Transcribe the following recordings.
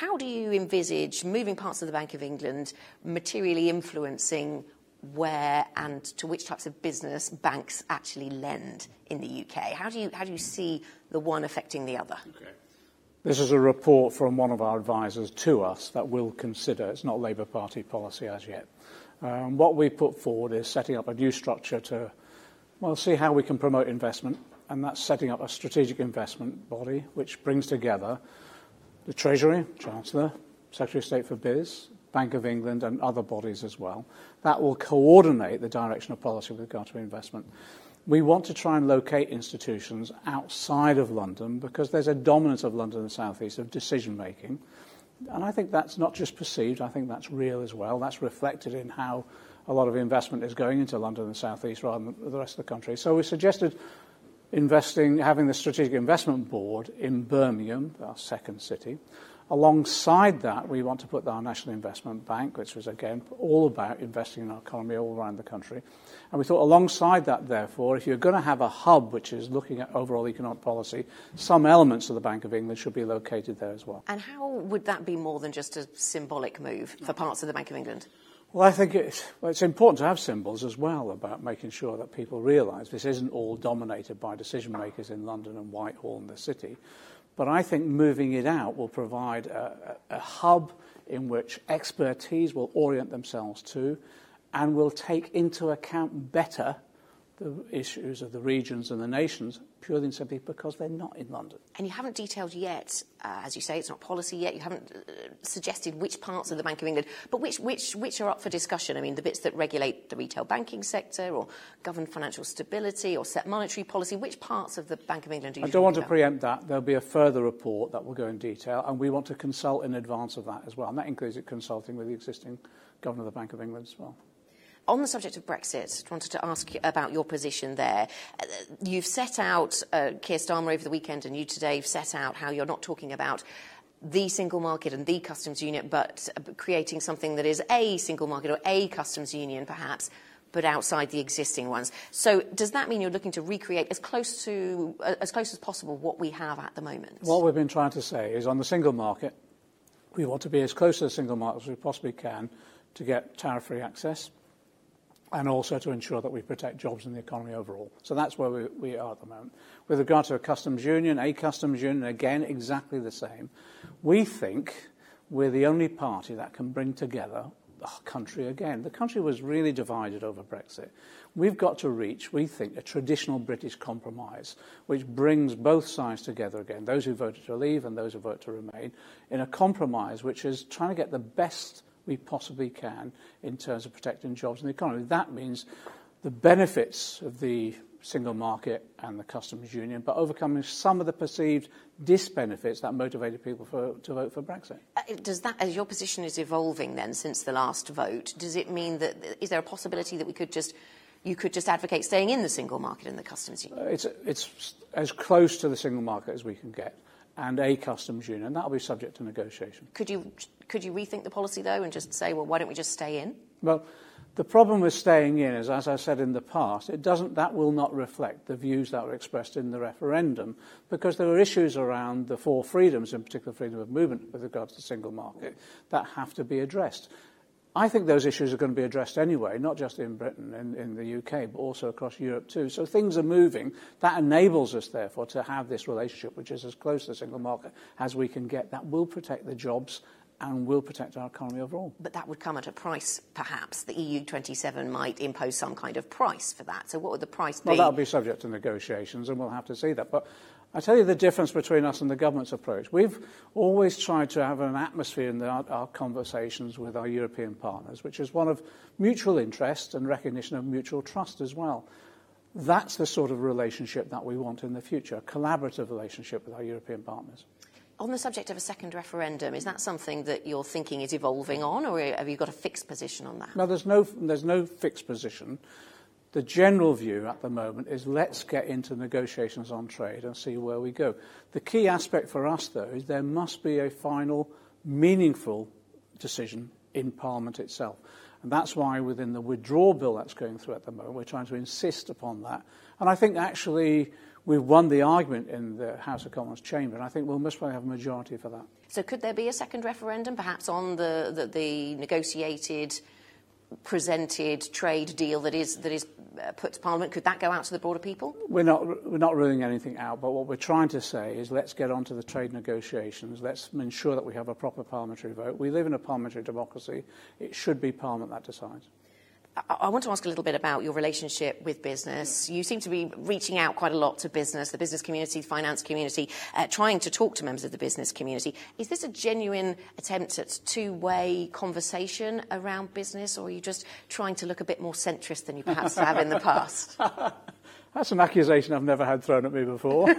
how do you envisage moving parts of the Bank of England materially influencing where and to which types of business banks actually lend in the UK? How do you see the one affecting the other? Okay. This is a report from one of our advisors to us that we'll consider. It's not Labour Party policy as yet. What we put forward is setting up a new structure to, see how we can promote investment, and that's setting up a strategic investment body which brings together the Treasury, Chancellor, Secretary of State for Biz, Bank of England and other bodies as well. That will coordinate the direction of policy with regard to investment. We want to try and locate institutions outside of London because there's a dominance of London and the South East of decision making. And I think that's not just perceived, I think that's real as well. That's reflected in how a lot of investment is going into London and the South East rather than the rest of the country. So we suggested having the Strategic Investment Board in Birmingham, our second city. Alongside that, we want to put our National Investment Bank, which was, again, all about investing in our economy all around the country. And we thought alongside that, therefore, if you're going to have a hub which is looking at overall economic policy, some elements of the Bank of England should be located there as well. And how would that be more than just a symbolic move for parts of the Bank of England? Well, I think it's important to have symbols as well about making sure that people realise this isn't all dominated by decision makers in London and Whitehall and the city. But I think moving it out will provide a hub in which expertise will orient themselves to and will take into account better the issues of the regions and the nations purely and simply because they're not in London. And you haven't detailed yet, as you say, it's not policy yet, you haven't suggested which parts of the Bank of England, but which are up for discussion. I mean, the bits that regulate the retail banking sector or govern financial stability or set monetary policy, which parts of the Bank of England do you I don't want to preempt that. There'll be a further report that will go in detail, and we want to consult in advance of that as well. And that includes consulting with the existing Governor of the Bank of England as well. On the subject of Brexit, I wanted to ask about your position there. You've set out, Keir Starmer over the weekend and you today have set out how you're not talking about the single market and the customs union, but creating something that is a single market or a customs union perhaps, but outside the existing ones. So does that mean you're looking to recreate as close as possible what we have at the moment? What we've been trying to say is on the single market, we want to be as close to the single market as we possibly can to get tariff-free access, and also to ensure that we protect jobs in the economy overall. So that's where we are at the moment. With regard to a customs union, again, exactly the same. We think we're the only party that can bring together the country again. The country was really divided over Brexit. We've got to reach, we think, a traditional British compromise, which brings both sides together again, those who voted to leave and those who voted to remain, in a compromise which is trying to get the best we possibly can in terms of protecting jobs in the economy. That means the benefits of the single market and the customs union, but overcoming some of the perceived disbenefits that motivated people to vote for Brexit. Does that, as your position is evolving then since the last vote, does it mean that, is there a possibility that you could just advocate staying in the single market and the customs union? It's as close to the single market as we can get, and a customs union. That will be subject to negotiation. Could you rethink the policy, though, and just say, well, why don't we just stay in? Well, the problem with staying in is, as I said in the past, that will not reflect the views that were expressed in the referendum, because there were issues around the four freedoms, in particular freedom of movement with regard to the single market, that have to be addressed. I think those issues are going to be addressed anyway, not just in Britain and in the UK, but also across Europe too. So things are moving. That enables us, therefore, to have this relationship, which is as close to the single market as we can get. That will protect the jobs and will protect our economy overall. But that would come at a price, perhaps. The EU 27 might impose some kind of price for that. So what would the price be? Well, that will be subject to negotiations, and we'll have to see that. But I tell you the difference between us and the government's approach. We've always tried to have an atmosphere in our conversations with our European partners, which is one of mutual interest and recognition of mutual trust as well. That's the sort of relationship that we want in the future, a collaborative relationship with our European partners. On the subject of a second referendum, is that something that you're thinking is evolving on, or have you got a fixed position on that? No, there's no fixed position. The general view at the moment is let's get into negotiations on trade and see where we go. The key aspect for us, though, is there must be a final, meaningful decision in Parliament itself. And that's why within the withdrawal bill that's going through at the moment, we're trying to insist upon that. And I think actually we've won the argument in the House of Commons chamber, and I think we'll most probably have a majority for that. So could there be a second referendum, perhaps on the negotiated, presented trade deal that is put to Parliament? Could that go out to the broader people? We're not ruling anything out, but what we're trying to say is let's get on to the trade negotiations. Let's ensure that we have a proper parliamentary vote. We live in a parliamentary democracy. It should be Parliament that decides. I want to ask a little bit about your relationship with business. You seem to be reaching out quite a lot to business, the business community, the finance community, trying to talk to members of the business community. Is this a genuine attempt at two-way conversation around business, or are you just trying to look a bit more centrist than you perhaps have in the past? That's an accusation I've never had thrown at me before.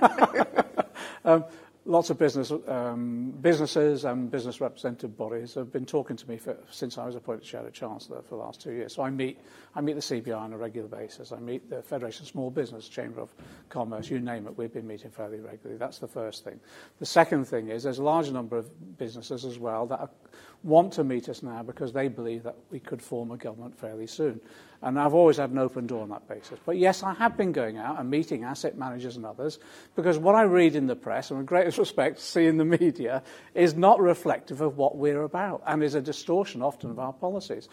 Lots of businesses and business representative bodies have been talking to me since I was appointed Shadow Chancellor for the last 2 years. So I meet the CBI on a regular basis. I meet the Federation of Small Business, Chamber of Commerce, you name it. We've been meeting fairly regularly. That's the first thing. The second thing is there's a large number of businesses as well that want to meet us now because they believe that we could form a government fairly soon. And I've always had an open door on that basis. But yes, I have been going out and meeting asset managers and others because what I read in the press, and with greatest respect, see in the media, is not reflective of what we're about and is a distortion often of our policies.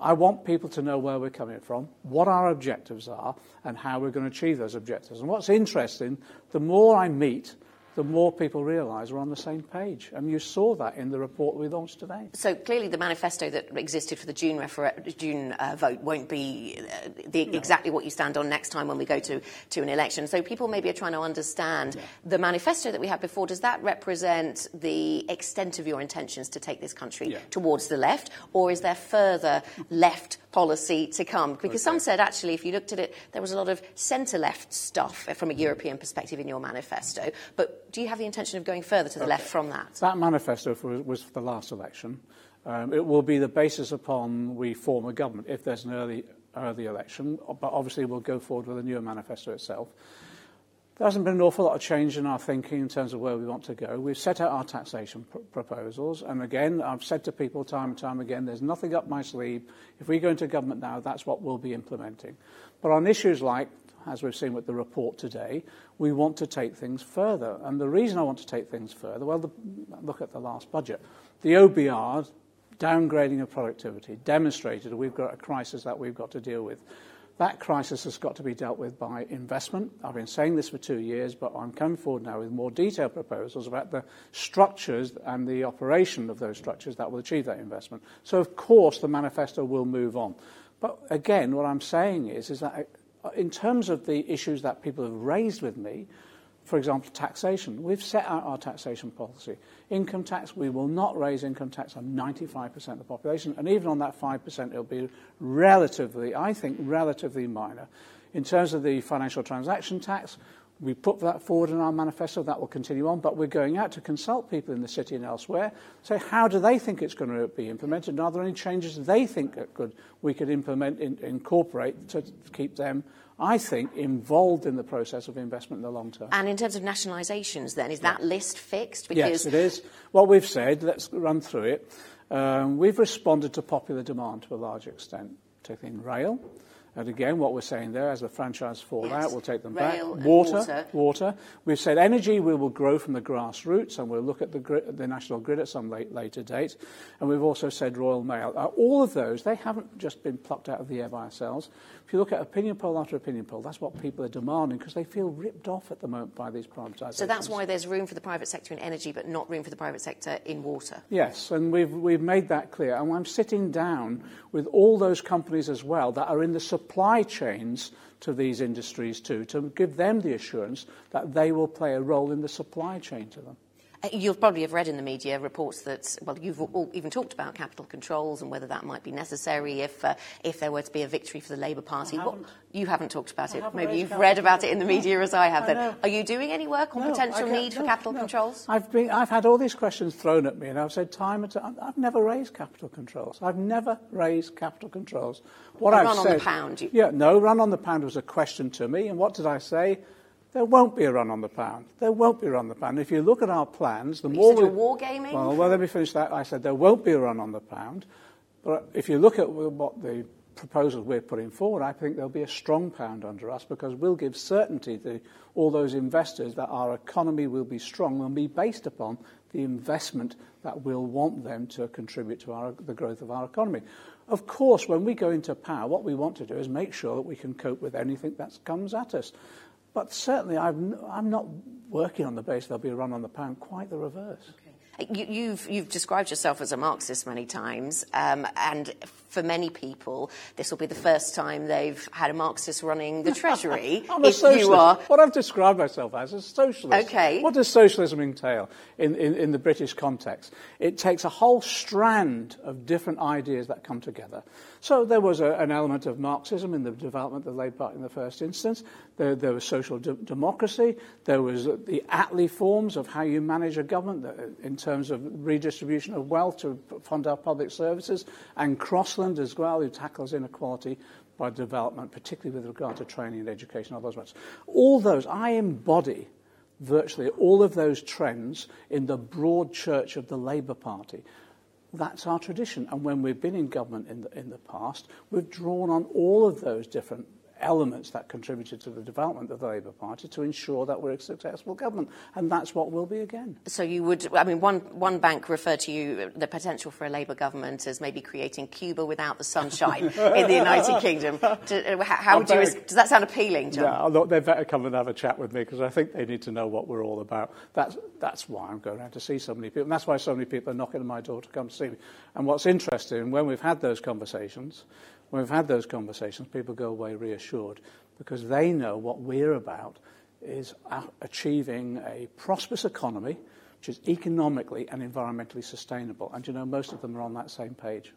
I want people to know where we're coming from, what our objectives are, and how we're going to achieve those objectives. And what's interesting, the more I meet, the more people realise we're on the same page. And you saw that in the report we launched today. So clearly the manifesto that existed for the June vote won't be exactly what you stand on next time when we go to an election. So people maybe are trying to understand the manifesto that we had before. Does that represent the extent of your intentions to take this country towards the left? Or is there further left policy to come? Because some said, actually, if you looked at it, there was a lot of centre-left stuff from a European perspective in your manifesto. But do you have the intention of going further to the left from that? That manifesto was for the last election. It will be the basis upon we form a government if there's an early election. But obviously we'll go forward with a newer manifesto itself. There hasn't been an awful lot of change in our thinking in terms of where we want to go. We've set out our taxation proposals, and again, I've said to people time and time again, there's nothing up my sleeve. If we go into government now, that's what we'll be implementing. But on issues like, as we've seen with the report today, we want to take things further. And the reason I want to take things further, well, look at the last budget. The OBR, downgrading of productivity, demonstrated we've got a crisis that we've got to deal with. That crisis has got to be dealt with by investment. I've been saying this for 2 years, but I'm coming forward now with more detailed proposals about the structures and the operation of those structures that will achieve that investment. So, of course, the manifesto will move on. But, again, what I'm saying is that in terms of the issues that people have raised with me, for example, taxation, we've set out our taxation policy. Income tax, we will not raise income tax on 95% of the population, and even on that 5%, it'll be relatively minor. In terms of the financial transaction tax, we put that forward in our manifesto. That will continue on, but we're going out to consult people in the city and elsewhere, say how do they think it's going to be implemented, and are there any changes they think that we could incorporate to keep them, I think, involved in the process of investment in the long term. And in terms of nationalisations, then, is that list fixed? Because yes, it is. What we've said, let's run through it. We've responded to popular demand to a large extent, particularly in rail. And again, what we're saying there, as the franchise fall out, we'll take them back. Water. We've said energy, we will grow from the grassroots, and we'll look at the national grid at some later date. And we've also said Royal Mail. All of those, they haven't just been plucked out of the air by ourselves. If you look at opinion poll after opinion poll, that's what people are demanding because they feel ripped off at the moment by these privatisations. So that's why there's room for the private sector in energy, but not room for the private sector in water. Yes, and we've made that clear. And I'm sitting down with all those companies as well that are in the supply chains to these industries too, to give them the assurance that they will play a role in the supply chain to them. You'll probably have read in the media reports that, well, you've all even talked about capital controls and whether that might be necessary if there were to be a victory for the Labour Party. You haven't talked about it. Maybe you've read about it in the media as I have. Then, are you doing any work on potential need for capital controls? I've had all these questions thrown at me, and I've said time and time, I've never raised capital controls. I've never raised capital controls. Run on the pound. Run on the pound was a question to me, and what did I say? There won't be a run on the pound. There won't be a run on the pound. If you look at our plans, the more you're wargaming? Well, let me finish that. I said there won't be a run on the pound. But if you look at what the proposals we're putting forward, I think there'll be a strong pound under us, because we'll give certainty to all those investors that our economy will be strong and be based upon the investment that we'll want them to contribute to the growth of our economy. Of course, when we go into power, what we want to do is make sure that we can cope with anything that comes at us. But certainly I'm not working on the basis there'll be a run on the pound, quite the reverse. Okay. You've described yourself as a Marxist many times, and for many people, this will be the first time they've had a Marxist running the Treasury. I'm a socialist. What I've described myself as a socialist. Okay. What does socialism entail in the British context? It takes a whole strand of different ideas that come together. So there was an element of Marxism in the development of the Labour Party in the first instance. There was social democracy. There was the Attlee forms of how you manage a government in terms of redistribution of wealth to fund our public services, and Crossland as well, who tackles inequality by development, particularly with regard to training and education, all those ones. All those, I embody virtually all of those trends in the broad church of the Labour Party. That's our tradition. And when we've been in government in the past, we've drawn on all of those different elements that contributed to the development of the Labour Party to ensure that we're a successful government. And that's what we'll be again. So you would, I mean, one bank referred to you, the potential for a Labour government, as maybe creating Cuba without the sunshine in the United Kingdom. Does that sound appealing, John? No, they better come and have a chat with me, because I think they need to know what we're all about. That's why I'm going around to see so many people. And that's why so many people are knocking on my door to come see me. And what's interesting, when we've had those conversations, people go away reassured, because they know what we're about is achieving a prosperous economy which is economically and environmentally sustainable. And, most of them are on that same page.